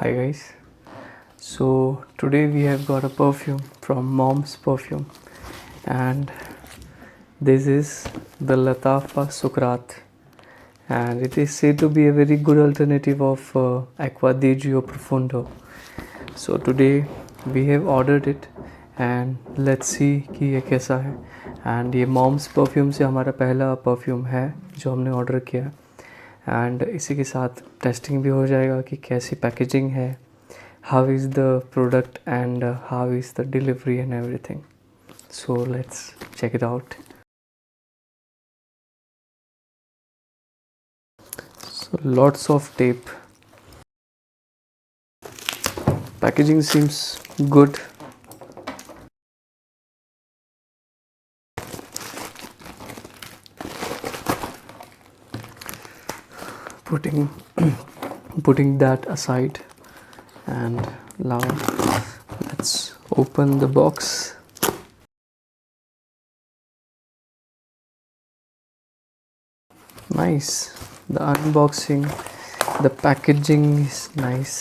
Hi guys, so today we have got a perfume from Mom's Perfume, and this is the Lattafa Suqraat, and it is said to be a very good alternative of Acqua di Gio Profondo. So today we have ordered it and let's see कि ये कैसा है. And ये Mom's Perfume से हमारा पहला perfume है जो हमने ऑर्डर किया, एंड इसी के साथ टेस्टिंग भी हो जाएगा कि कैसी पैकेजिंग है, how is the product and how is the delivery and everything. So let's check it out. So lots of tape. Packaging seems good. Putting that aside, and now let's open the box. Nice. The unboxing, the packaging is nice.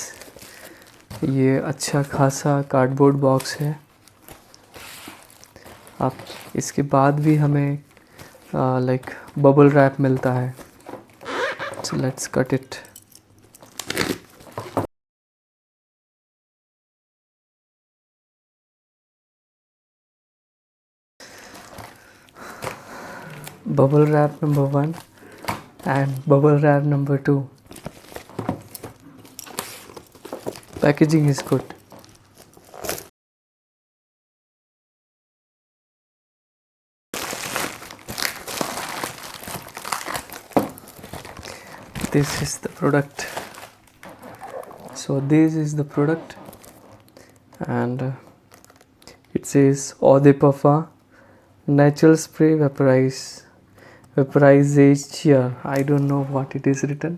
ये अच्छा खासा cardboard box है. अब इसके बाद भी हमें like bubble wrap मिलता है. So let's cut it. Bubble wrap number 1 and bubble wrap number 2. Packaging is good. This is the product. So this is the product, and it says Eau de Parfum Natural Spray Vaporization. I don't know what it is written.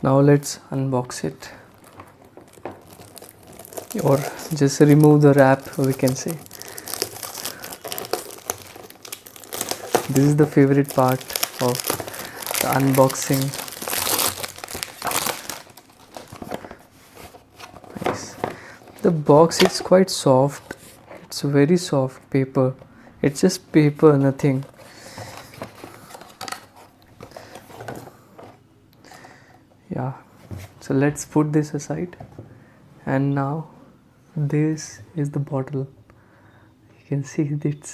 Now let's unbox it, or just remove the wrap, we can say. This is the favorite part of the unboxing. The box is quite soft. It's very soft paper. It's just paper, nothing. Yeah. So let's put this aside. And now this is the bottle. You can see it's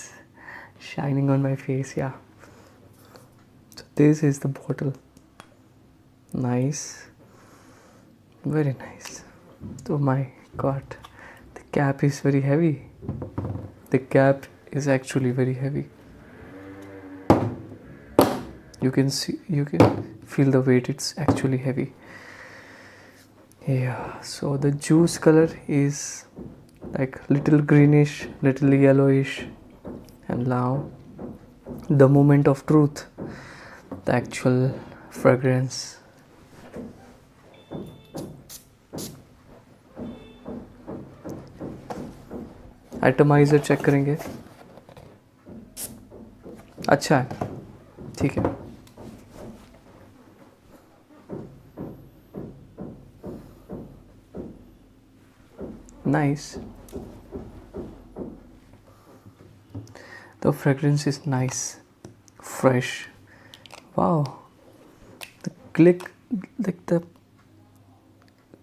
shining on my face. Yeah. So this is the bottle. Nice. Very nice. Oh my God. The cap is very heavy. The cap is actually very heavy. You can feel the weight. It's actually heavy. Yeah. So the juice color is like little greenish, little yellowish. And now the moment of truth, the actual fragrance. Atomiser check करेंगे. अच्छा है, ठीक है. Nice. The fragrance is nice, fresh. Wow. The click, like the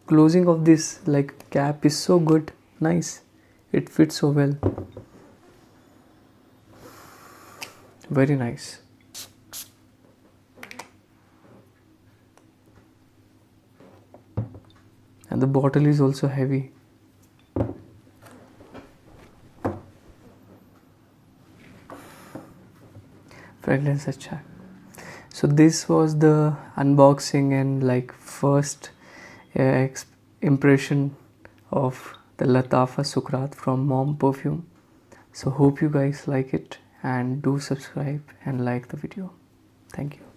closing of this like cap is so good. Nice. It fits so well. Very nice. And the bottle is also heavy. Fragrance अच्छा है. So this was the unboxing and like first impression of the Lattafa Suqraat from Mom Perfume. So hope you guys like it, and do subscribe and like the video. Thank you.